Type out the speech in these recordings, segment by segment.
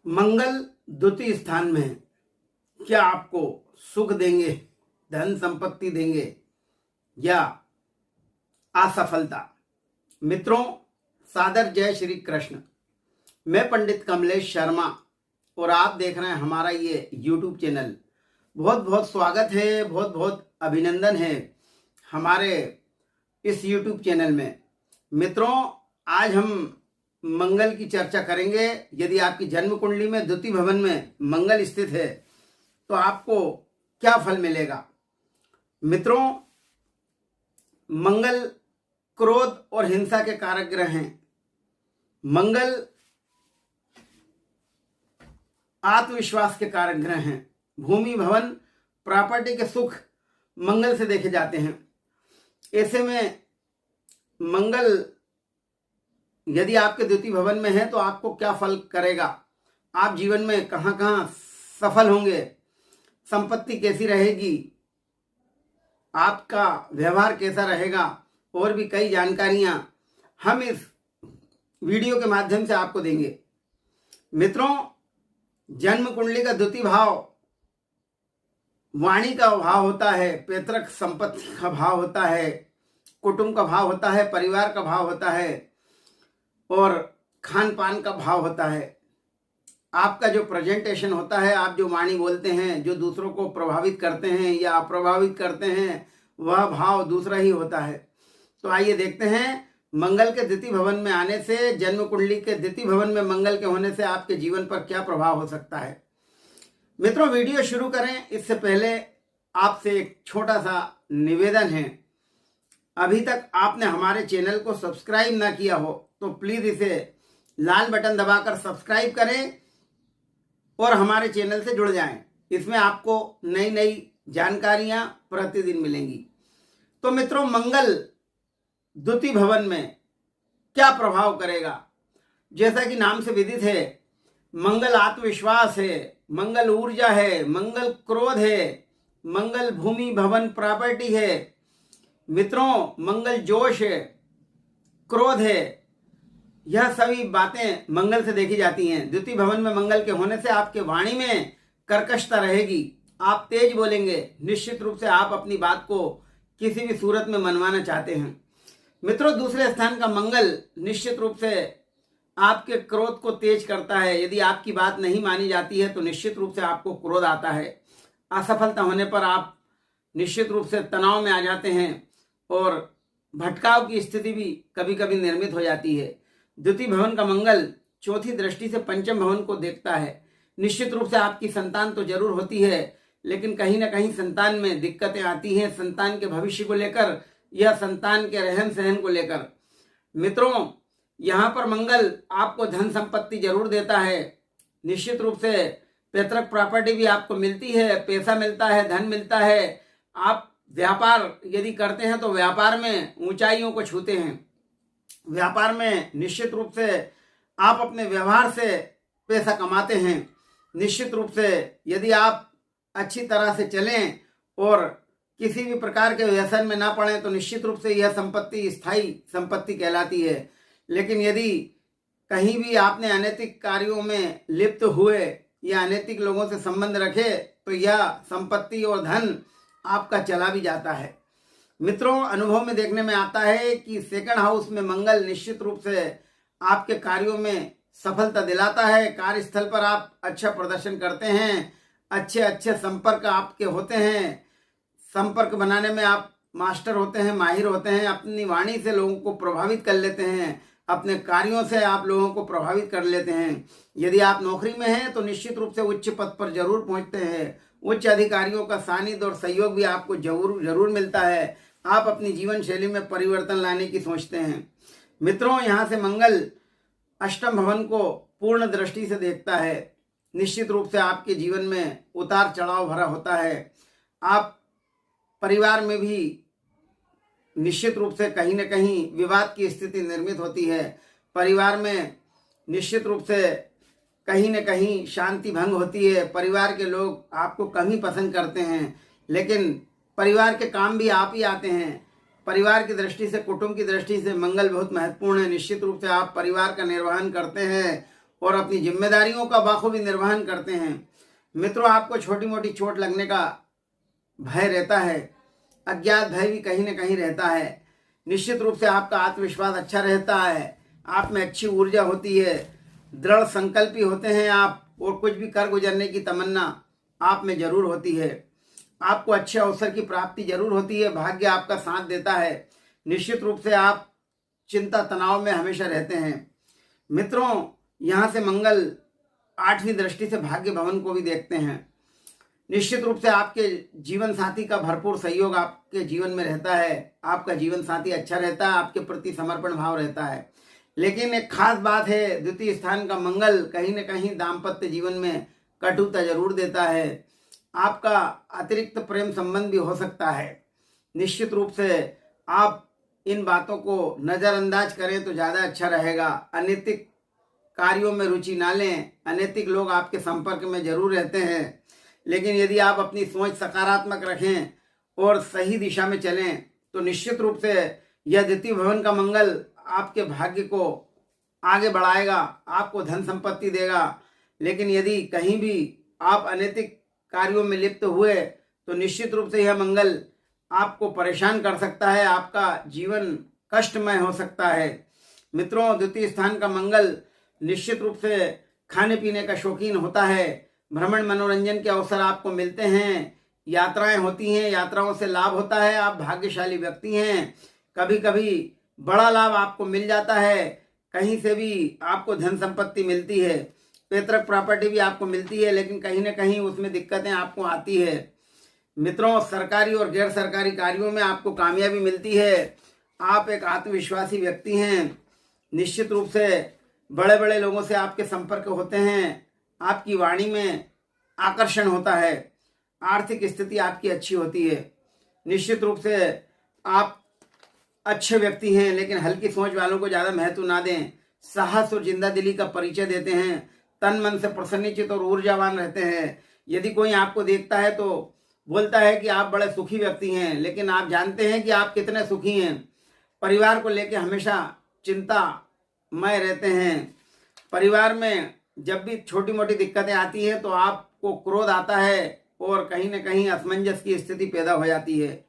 मंगल द्वितीय स्थान में है। क्या आपको सुख देंगे, धन संपत्ति देंगे या असफलता? मित्रों, सादर जय श्री कृष्ण। मैं पंडित कमलेश शर्मा और आप देख रहे हैं हमारा ये YouTube चैनल। बहुत बहुत स्वागत है, बहुत बहुत अभिनंदन है हमारे इस YouTube चैनल में। मित्रों, आज हम मंगल की चर्चा करेंगे। यदि आपकी जन्म कुंडली में द्वितीय भवन में मंगल स्थित है तो आपको क्या फल मिलेगा। मित्रों, मंगल क्रोध और हिंसा के कारक ग्रह हैं। मंगल आत्मविश्वास के कारक ग्रह हैं। भूमि, भवन, प्रॉपर्टी के सुख मंगल से देखे जाते हैं। ऐसे में मंगल यदि आपके द्वितीय भवन में है तो आपको क्या फल करेगा, आप जीवन में कहां कहां सफल होंगे, संपत्ति कैसी रहेगी, आपका व्यवहार कैसा रहेगा, और भी कई जानकारियां हम इस वीडियो के माध्यम से आपको देंगे। मित्रों, जन्म कुंडली का द्वितीय भाव वाणी का भाव होता है, पैतृक संपत्ति का भाव होता है, कुटुंब का भाव होता है, परिवार का भाव होता है और खान पान का भाव होता है। आपका जो प्रेजेंटेशन होता है, आप जो वाणी बोलते हैं, जो दूसरों को प्रभावित करते हैं या अप्रभावित करते हैं, वह भाव दूसरा ही होता है। तो आइए देखते हैं मंगल के द्वितीय भवन में आने से, जन्म कुंडली के द्वितीय भवन में मंगल के होने से आपके जीवन पर क्या प्रभाव हो सकता है। मित्रों, वीडियो शुरू करें इससे पहले आपसे एक छोटा सा निवेदन है। अभी तक आपने हमारे चैनल को सब्सक्राइब ना किया हो तो प्लीज इसे लाल बटन दबाकर सब्सक्राइब करें और हमारे चैनल से जुड़ जाएं। इसमें आपको नई नई जानकारियां प्रतिदिन मिलेंगी। तो मित्रों, मंगल द्वितीय भवन में क्या प्रभाव करेगा। जैसा कि नाम से विदित है, मंगल आत्मविश्वास है, मंगल ऊर्जा है, मंगल क्रोध है, मंगल भूमि, भवन, प्रॉपर्टी है। मित्रों, मंगल जोश है, क्रोध है। यह सभी बातें मंगल से देखी जाती हैं। द्वितीय भवन में मंगल के होने से आपके वाणी में कर्कशता रहेगी, आप तेज बोलेंगे। निश्चित रूप से आप अपनी बात को किसी भी सूरत में मनवाना चाहते हैं। मित्रों, दूसरे स्थान का मंगल निश्चित रूप से आपके क्रोध को तेज करता है। यदि आपकी बात नहीं मानी जाती है तो निश्चित रूप से आपको क्रोध आता है। असफलता होने पर आप निश्चित रूप से तनाव में आ जाते हैं और भटकाव की स्थिति भी कभी कभी निर्मित हो जाती है। द्वितीय भवन का मंगल चौथी दृष्टि से पंचम भवन को देखता है। निश्चित रूप से आपकी संतान तो जरूर होती है, लेकिन कहीं ना कहीं संतान में दिक्कतें आती हैं, संतान के भविष्य को लेकर या संतान के रहन सहन को लेकर। मित्रों, यहाँ पर मंगल आपको धन संपत्ति जरूर देता है। निश्चित रूप से पैतृक प्रॉपर्टी भी आपको मिलती है, पैसा मिलता है, धन मिलता है। आप व्यापार यदि करते हैं तो व्यापार में ऊंचाइयों को छूते हैं। व्यापार में निश्चित रूप से आप अपने व्यवहार से पैसा कमाते हैं। निश्चित रूप से यदि आप अच्छी तरह से चलें और किसी भी प्रकार के व्यसन में ना पड़ें तो निश्चित रूप से यह संपत्ति स्थायी संपत्ति कहलाती है। लेकिन यदि कहीं भी आपने अनैतिक कार्यों में लिप्त हुए या अनैतिक लोगों से संबंध रखे तो यह संपत्ति और धन आपका चला भी जाता है। मित्रों, अनुभव में देखने में आता है कि सेकंड हाउस में मंगल निश्चित रूप से आपके कार्यों में सफलता दिलाता है। कार्यस्थल पर आप अच्छा प्रदर्शन करते हैं, अच्छे संपर्क आपके होते हैं। संपर्क बनाने में आप मास्टर होते हैं, माहिर होते हैं। अपनी वाणी से लोगों को प्रभावित कर लेते हैं, अपने कार्यों से आप लोगों को प्रभावित कर लेते हैं। यदि आप नौकरी में हैं तो निश्चित रूप से उच्च पद पर जरूर पहुंचते हैं। उच्च अधिकारियों का सानिध्य और सहयोग भी आपको जरूर मिलता है। आप अपनी जीवन शैली में परिवर्तन लाने की सोचते हैं। मित्रों, यहाँ से मंगल अष्टम भवन को पूर्ण दृष्टि से देखता है। निश्चित रूप से आपके जीवन में उतार चढ़ाव भरा होता है। आप परिवार में भी निश्चित रूप से कहीं न कहीं विवाद की स्थिति निर्मित होती है। परिवार में निश्चित रूप से कहीं न कहीं शांति भंग होती है। परिवार के लोग आपको कम ही पसंद करते हैं, लेकिन परिवार के काम भी आप ही आते हैं। परिवार की दृष्टि से, कुटुंब की दृष्टि से मंगल बहुत महत्वपूर्ण है। निश्चित रूप से आप परिवार का निर्वहन करते हैं और अपनी जिम्मेदारियों का बाखूबी निर्वहन करते हैं। मित्रों, आपको छोटी मोटी चोट लगने का भय रहता है, अज्ञात भय भी कहीं न कहीं रहता है। निश्चित रूप से आपका आत्मविश्वास अच्छा रहता है, आप में अच्छी ऊर्जा होती है, दृढ़ संकल्पी होते हैं आप, और कुछ भी कर गुजरने की तमन्ना आप में जरूर होती है। आपको अच्छे अवसर की प्राप्ति जरूर होती है, भाग्य आपका साथ देता है। निश्चित रूप से आप चिंता तनाव में हमेशा रहते हैं। मित्रों, यहाँ से मंगल 8वीं दृष्टि से भाग्य भवन को भी देखते हैं। निश्चित रूप से आपके जीवन साथी का भरपूर सहयोग आपके जीवन में रहता है, आपका जीवन साथी अच्छा रहता है, आपके प्रति समर्पण भाव रहता है। लेकिन एक खास बात है, द्वितीय स्थान का मंगल कहीं न कहीं दाम्पत्य जीवन में कटुता जरूर देता है। आपका अतिरिक्त प्रेम संबंध भी हो सकता है। निश्चित रूप से आप इन बातों को नज़रअंदाज करें तो ज़्यादा अच्छा रहेगा। अनैतिक कार्यों में रुचि ना लें। अनैतिक लोग आपके संपर्क में जरूर रहते हैं, लेकिन यदि आप अपनी सोच सकारात्मक रखें और सही दिशा में चलें तो निश्चित रूप से यह द्वितीय भवन का मंगल आपके भाग्य को आगे बढ़ाएगा, आपको धन संपत्ति देगा। लेकिन यदि कहीं भी आप अनैतिक कार्यों में लिप्त हुए तो निश्चित रूप से यह मंगल आपको परेशान कर सकता है, आपका जीवन कष्टमय हो सकता है। मित्रों, द्वितीय स्थान का मंगल निश्चित रूप से खाने पीने का शौकीन होता है। भ्रमण मनोरंजन के अवसर आपको मिलते हैं, यात्राएं होती हैं, यात्राओं से लाभ होता है, आप भाग्यशाली व्यक्ति हैं। कभी कभी बड़ा लाभ आपको मिल जाता है, कहीं से भी आपको धन संपत्ति मिलती है, पैतृक प्रॉपर्टी भी आपको मिलती है, लेकिन कहीं ना कहीं उसमें दिक्कतें आपको आती है। मित्रों, सरकारी और गैर सरकारी कार्यों में आपको कामयाबी मिलती है। आप एक आत्मविश्वासी व्यक्ति हैं। निश्चित रूप से बड़े बड़े लोगों से आपके संपर्क होते हैं, आपकी वाणी में आकर्षण होता है, आर्थिक स्थिति आपकी अच्छी होती है। निश्चित रूप से आप अच्छे व्यक्ति हैं, लेकिन हल्की सोच वालों को ज़्यादा महत्व ना दें। साहस और जिंदा दिली का परिचय देते हैं, तन मन से प्रसन्नचित और ऊर्जावान रहते हैं। यदि कोई आपको देखता है तो बोलता है कि आप बड़े सुखी व्यक्ति हैं, लेकिन आप जानते हैं कि आप कितने सुखी हैं। परिवार को लेकर हमेशा चिंतामय रहते हैं। परिवार में जब भी छोटी मोटी दिक्कतें आती हैं तो आपको क्रोध आता है और कहीं न कहीं असमंजस की स्थिति पैदा हो जाती है।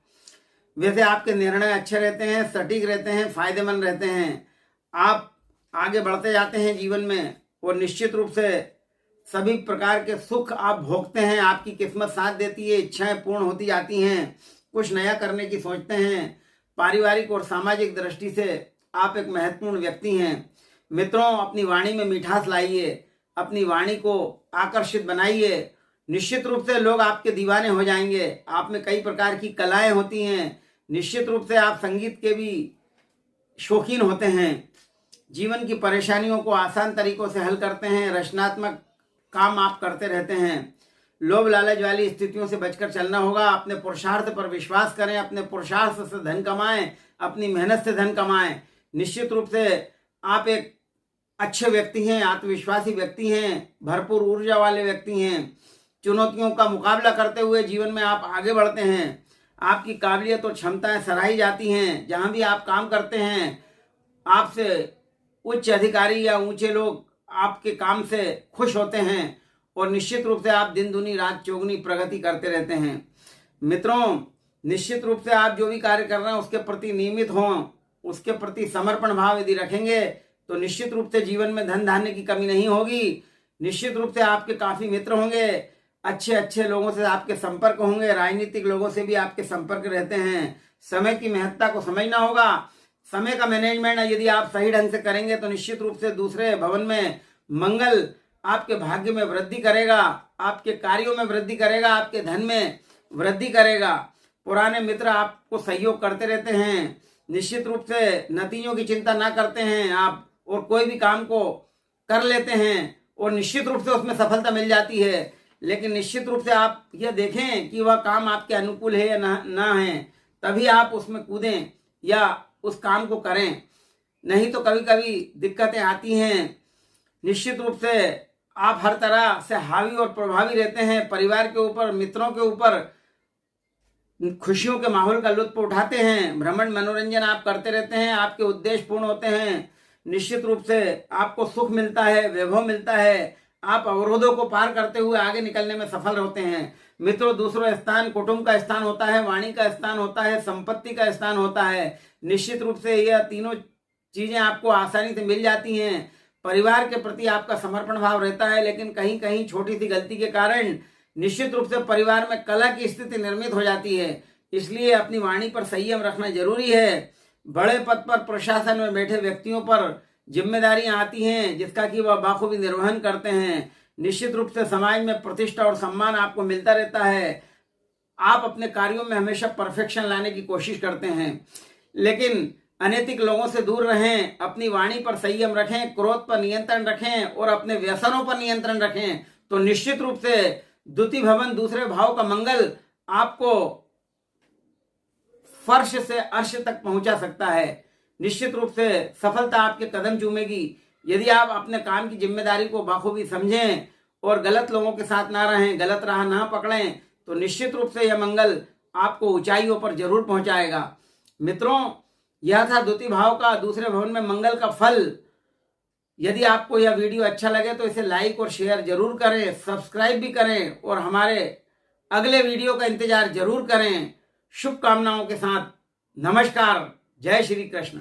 वैसे आपके निर्णय अच्छे रहते हैं, सटीक रहते हैं, फायदेमंद रहते हैं। आप आगे बढ़ते जाते हैं जीवन में और निश्चित रूप से सभी प्रकार के सुख आप भोगते हैं। आपकी किस्मत साथ देती है, इच्छाएं पूर्ण होती जाती हैं, कुछ नया करने की सोचते हैं। पारिवारिक और सामाजिक दृष्टि से आप एक महत्वपूर्ण व्यक्ति हैं। मित्रों, अपनी वाणी में मिठास लाइए, अपनी वाणी को आकर्षित बनाइए। निश्चित रूप से लोग आपके दीवाने हो जाएंगे। आप में कई प्रकार की कलाएं होती हैं। निश्चित रूप से आप संगीत के भी शौकीन होते हैं। जीवन की परेशानियों को आसान तरीकों से हल करते हैं, रचनात्मक काम आप करते रहते हैं। लोभ लालच वाली स्थितियों से बचकर चलना होगा। अपने पुरुषार्थ पर विश्वास करें, अपने पुरुषार्थ से धन कमाएं, अपनी मेहनत से धन कमाएं। निश्चित रूप से आप एक अच्छे व्यक्ति हैं, आत्मविश्वासी व्यक्ति हैं, भरपूर ऊर्जा वाले व्यक्ति हैं। चुनौतियों का मुकाबला करते हुए जीवन में आप आगे बढ़ते हैं। आपकी काबिलियत और क्षमताएं सराही जाती हैं। जहां भी आप काम करते हैं, आपसे उच्च अधिकारी या ऊंचे लोग आपके काम से खुश होते हैं और निश्चित रूप से आप दिन दुनी रात चौगुनी प्रगति करते रहते हैं। मित्रों, निश्चित रूप से आप जो भी कार्य कर रहे हैं उसके प्रति नियमित हों, उसके प्रति समर्पण भाव यदि रखेंगे तो निश्चित रूप से जीवन में धन धान्य की कमी नहीं होगी। निश्चित रूप से आपके काफी मित्र होंगे, अच्छे अच्छे लोगों से आपके संपर्क होंगे, राजनीतिक लोगों से भी आपके संपर्क रहते हैं। समय की महत्ता को समझना होगा। समय का मैनेजमेंट यदि आप सही ढंग से करेंगे तो निश्चित रूप से दूसरे भवन में मंगल आपके भाग्य में वृद्धि करेगा, आपके कार्यों में वृद्धि करेगा, आपके धन में वृद्धि करेगा। पुराने मित्र आपको सहयोग करते रहते हैं। निश्चित रूप से नतीजों की चिंता ना करते हैं आप, और कोई भी काम को कर लेते हैं और निश्चित रूप से उसमें सफलता मिल जाती है। लेकिन निश्चित रूप से आप यह देखें कि वह काम आपके अनुकूल है या ना है, तभी आप उसमें कूदें या उस काम को करें। नहीं तो कभी कभी दिक्कतें आती हैं। निश्चित रूप से आप हर तरह से हावी और प्रभावी रहते हैं। परिवार के ऊपर, मित्रों के ऊपर खुशियों के माहौल का लुत्फ उठाते हैं। भ्रमण मनोरंजन आप करते रहते हैं, आपके उद्देश्य पूर्ण होते हैं। निश्चित रूप से आपको सुख मिलता है, वैभव मिलता है। आप अवरोधों को पार करते हुए आगे निकलने में सफल होते हैं। मित्रों, दूसरा स्थान कुटुंब का स्थान होता है, वाणी का स्थान होता है, संपत्ति का स्थान होता है। निश्चित रूप से यह तीनों चीजें आपको आसानी से मिल जाती हैं। परिवार के प्रति आपका समर्पण भाव रहता है, लेकिन कहीं कहीं छोटी सी गलती के कारण निश्चित रूप से परिवार में कलह की स्थिति निर्मित हो जाती है। इसलिए अपनी वाणी पर संयम रखना जरूरी है। बड़े पद पर प्रशासन में बैठे व्यक्तियों पर जिम्मेदारियां आती हैं जिसका कि वह बाखूबी निर्वहन करते हैं। निश्चित रूप से समाज में प्रतिष्ठा और सम्मान आपको मिलता रहता है। आप अपने कार्यों में हमेशा परफेक्शन लाने की कोशिश करते हैं, लेकिन अनैतिक लोगों से दूर रहें, अपनी वाणी पर संयम रखें, क्रोध पर नियंत्रण रखें और अपने व्यसनों पर नियंत्रण रखें। तो निश्चित रूप से द्वितीय भवन दूसरे भाव का मंगल आपको फर्श से अर्श तक पहुंचा सकता है। निश्चित रूप से सफलता आपके कदम चूमेगी यदि आप अपने काम की जिम्मेदारी को बाखूबी समझें और गलत लोगों के साथ ना रहें, गलत राह ना पकड़ें, तो निश्चित रूप से यह मंगल आपको ऊंचाइयों पर जरूर पहुंचाएगा। मित्रों, यह था द्वितीय भाव का दूसरे भवन में मंगल का फल। यदि आपको यह वीडियो अच्छा लगे तो इसे लाइक और शेयर जरूर करें, सब्सक्राइब भी करें और हमारे अगले वीडियो का इंतजार जरूर करें। शुभकामनाओं के साथ नमस्कार। जय श्री कृष्ण।